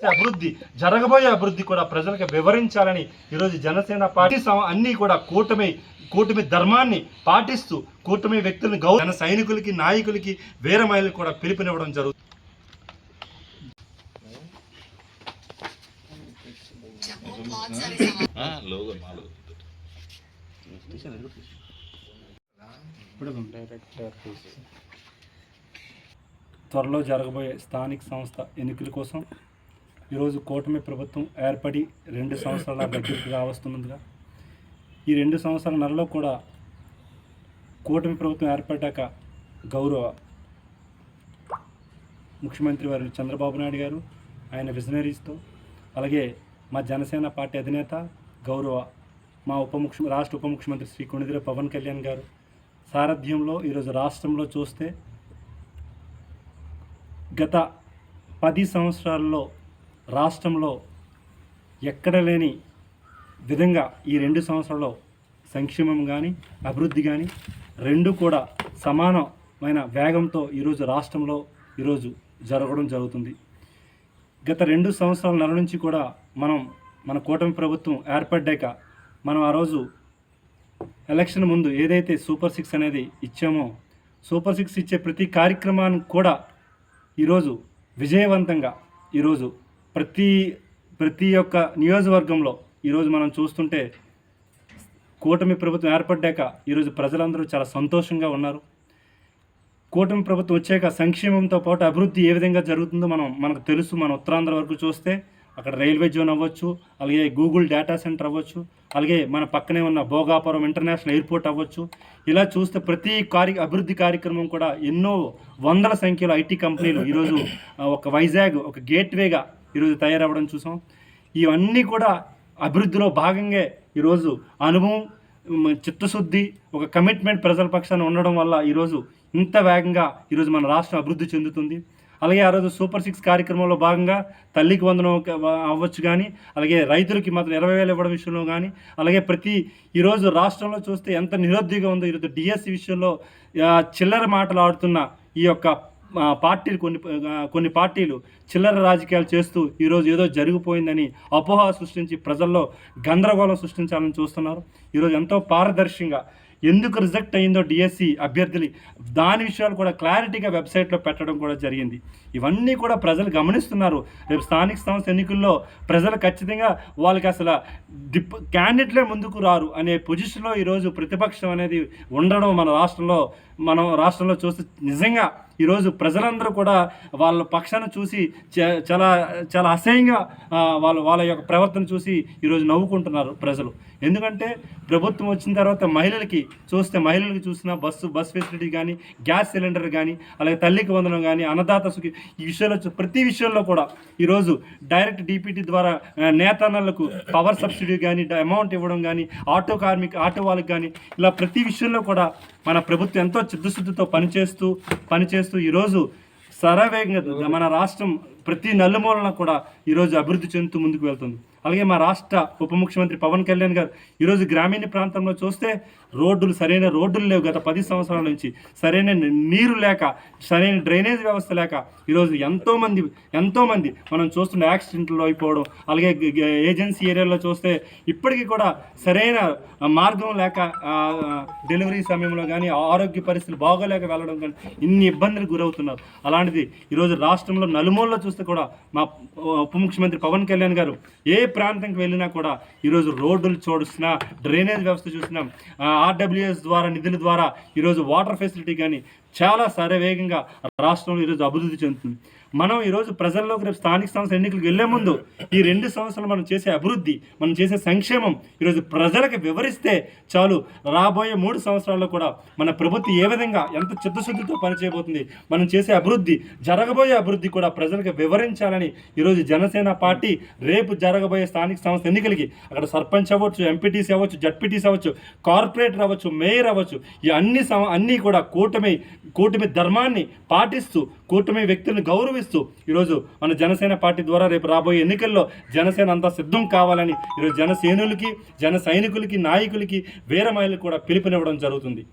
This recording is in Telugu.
అభివృద్ధి జరగబోయే అభివృద్ధి కూడా ప్రజలకు వివరించాలని ఈరోజు జనసేన పార్టీ అన్నీ కూడా కూటమి ధర్మాన్ని పాటిస్తూ కూటమి వ్యక్తులను జన సైనికులకి నాయకులకి వీర మహిళలకు కూడా పిలుపునివ్వడం జరుగుతుంది. త్వరలో జరగబోయే స్థానిక సంస్థ ఎన్నికల కోసం ఈరోజు కూటమి ప్రభుత్వం ఏర్పడి 2 సంవత్సరాల దగ్గరికి రావస్తున్నదిగా ఈ 2 సంవత్సరాల నెలలో కూడా కూటమి ప్రభుత్వం ఏర్పడ్డాక గౌరవ ముఖ్యమంత్రి వారు చంద్రబాబు నాయుడు గారు ఆయన విజనరీస్తో అలాగే మా జనసేన పార్టీ అధినేత గౌరవ మా రాష్ట్ర ఉప ముఖ్యమంత్రి శ్రీ కొణిదెల పవన్ కళ్యాణ్ గారు సారథ్యంలో ఈరోజు రాష్ట్రంలో చూస్తే గత 10 సంవత్సరాల్లో రాష్ట్రంలో ఎక్కడ లేని విధంగా ఈ 2 సంవత్సరాల్లో సంక్షేమం కానీ అభివృద్ధి కానీ రెండు కూడా సమానమైన వేగంతో ఈరోజు రాష్ట్రంలో ఈరోజు జరగడం జరుగుతుంది. గత 2 సంవత్సరాల నెల నుంచి కూడా మన కూటమి ప్రభుత్వం ఏర్పడ్డాక మనం ఆ రోజు ఎలక్షన్ ముందు ఏదైతే సూపర్ 6 అనేది ఇచ్చామో సూపర్ 6 ఇచ్చే ప్రతి కార్యక్రమాన్ని కూడా ఈరోజు విజయవంతంగా ఈరోజు ప్రతి ఒక్క నియోజకవర్గంలో ఈరోజు మనం చూస్తుంటే కూటమి ప్రభుత్వం ఏర్పడ్డాక ఈరోజు ప్రజలందరూ చాలా సంతోషంగా ఉన్నారు. కూటమి ప్రభుత్వం వచ్చాక సంక్షేమంతో పాటు అభివృద్ధి ఏ విధంగా జరుగుతుందో మనకు తెలుసు. మన ఉత్తరాంధ్ర వరకు చూస్తే అక్కడ రైల్వే జోన్ అవ్వచ్చు, అలాగే గూగుల్ డేటా సెంటర్ అవ్వచ్చు, అలాగే మన పక్కనే ఉన్న భోగాపురం ఇంటర్నేషనల్ ఎయిర్పోర్ట్ అవ్వచ్చు. ఇలా చూస్తే ప్రతి అభివృద్ధి కార్యక్రమం కూడా ఎన్నో వందల సంఖ్యలో ఐటీ కంపెనీలు ఈరోజు ఒక వైజాగ్ ఒక గేట్వేగా ఈరోజు తయారవ్వడం చూసాం. ఇవన్నీ కూడా అభివృద్ధిలో భాగంగా ఈరోజు అనుభవం, చిత్తశుద్ధి, ఒక కమిట్మెంట్ ప్రజల పక్షాన ఉండడం వల్ల ఈరోజు ఇంత వేగంగా ఈరోజు మన రాష్ట్రం అభివృద్ధి చెందుతుంది. అలాగే ఆ రోజు సూపర్ 6 కార్యక్రమంలో భాగంగా తల్లికి వందనం అవ్వచ్చు కానీ, అలాగే రైతులకి మాత్రం 20,000 ఇవ్వడం విషయంలో కానీ, అలాగే ఈరోజు రాష్ట్రంలో చూస్తే ఎంత నిరుద్యోగం ఉందో ఈరోజు డిఎస్సి విషయంలో చిల్లర మాటలు ఆడుతున్న ఈ యొక్క పార్టీలు కొన్ని పార్టీలు చిల్లర రాజకీయాలు చేస్తూ ఈరోజు ఏదో జరిగిపోయిందని అపోహ సృష్టించి ప్రజల్లో గందరగోళం సృష్టించాలని చూస్తున్నారు. ఈరోజు ఎంతో పారదర్శకంగా ఎందుకు రిజెక్ట్ అయిందో డిఎస్సి అభ్యర్థులు దాని విషయాలు కూడా క్లారిటీగా వెబ్సైట్లో పెట్టడం కూడా జరిగింది. ఇవన్నీ కూడా ప్రజలు గమనిస్తున్నారు. రేపు స్థానిక సంస్థ ఎన్నికల్లో ప్రజలు ఖచ్చితంగా వాళ్ళకి అసలు క్యాండిడేట్లే ముందుకు రారు అనే పొజిషన్లో ఈరోజు ప్రతిపక్షం అనేది ఉండడం మన రాష్ట్రంలో చూస్తే నిజంగా ఈరోజు ప్రజలందరూ కూడా వాళ్ళ పక్షాన్ని చూసి చాలా చాలా అసహ్యంగా వాళ్ళ యొక్క ప్రవర్తన చూసి ఈరోజు నవ్వుకుంటున్నారు ప్రజలు. ఎందుకంటే ప్రభుత్వం వచ్చిన తర్వాత మహిళలకి చూసిన బస్ ఫెసిలిటీ కానీ, గ్యాస్ సిలిండర్ కానీ, అలాగే తల్లికి వందనం కానీ, అన్నదాత సుఖి ఈ విషయాల్లో ప్రతి విషయంలో కూడా ఈరోజు డైరెక్ట్ డిపిటీ ద్వారా నేతన్నలకు పవర్ సబ్సిడీ కానీ, అమౌంట్ ఇవ్వడం కానీ, ఆటో వాళ్ళకి కానీ, ఇలా ప్రతి విషయంలో కూడా మన ప్రభుత్వం ఎంతో చిత్తశుద్ధితో పనిచేస్తూ ఈరోజు శరవేగంగా మన రాష్ట్రం ప్రతి నలుమూలన కూడా ఈరోజు అభివృద్ధి చెందుతూ ముందుకు వెళ్తుంది. అలాగే మా రాష్ట్ర ఉప ముఖ్యమంత్రి పవన్ కళ్యాణ్ గారు ఈరోజు గ్రామీణ ప్రాంతంలో చూస్తే సరైన రోడ్డులు లేవు. గత 10 సంవత్సరాల నుంచి సరైన నీరు లేక, సరైన డ్రైనేజ్ వ్యవస్థ లేక ఈరోజు ఎంతోమంది మనం చూస్తున్న యాక్సిడెంట్లు అయిపోవడం, అలాగే ఏజెన్సీ ఏరియాలో చూస్తే ఇప్పటికీ కూడా సరైన మార్గం లేక డెలివరీ సమయంలో కానీ, ఆరోగ్య పరిస్థితులు బాగోలేక వెళ్ళడం కానీ ఇన్ని ఇబ్బందులకు గురవుతున్నారు. అలాంటిది ఈరోజు రాష్ట్రంలో నలుమూలలో చూస్తే కూడా మా ఉప ముఖ్యమంత్రి పవన్ కళ్యాణ్ గారు ఏ ప్రాంతంకి వెళ్ళినా కూడా ఈరోజు రోడ్డులు చూస్తున్నా, డ్రైనేజ్ వ్యవస్థ చూసినా, ఆర్డబ్ల్యూఎస్ ద్వారా నిధుల ద్వారా ఈరోజు వాటర్ ఫెసిలిటీ కానీ చాలా శరవేగంగా రాష్ట్రంలో ఈరోజు అభివృద్ధి చెందుతుంది. మనం ఈరోజు ప్రజల్లోకి రేపు స్థానిక సంస్థ ఎన్నికలకు వెళ్లే ముందు ఈ 2 సంవత్సరాలు మనం చేసే అభివృద్ధి, మనం చేసే సంక్షేమం ఈరోజు ప్రజలకు వివరిస్తే చాలు. రాబోయే 3 సంవత్సరాల్లో కూడా మన ప్రభుత్వం ఏ విధంగా ఎంత చిత్తశుద్ధితో పనిచేయబోతుంది, మనం చేసే అభివృద్ధి, జరగబోయే అభివృద్ధి కూడా ప్రజలకు వివరించాలని ఈరోజు జనసేన పార్టీ రేపు జరగబోయే స్థానిక సంస్థ ఎన్నికలకి అక్కడ సర్పంచ్ అవ్వచ్చు, ఎంపీటీసీ అవ్వచ్చు, జడ్పీటీసీ అవ్వచ్చు, కార్పొరేటర్ అవ్వచ్చు, మేయర్ అవ్వచ్చు, ఈ అన్నీ కూడా కూటమి ధర్మాన్ని పాటిస్తూ కూటమి వ్యక్తులను గౌరవిస్తూ ఈరోజు మన జనసేన పార్టీ ద్వారా రేపు రాబోయే ఎన్నికల్లో జనసేన అంతా సిద్ధం కావాలని ఈరోజు జన సైనికులకి నాయకులకి వీర మహిళలకు కూడా పిలుపునివ్వడం జరుగుతుంది.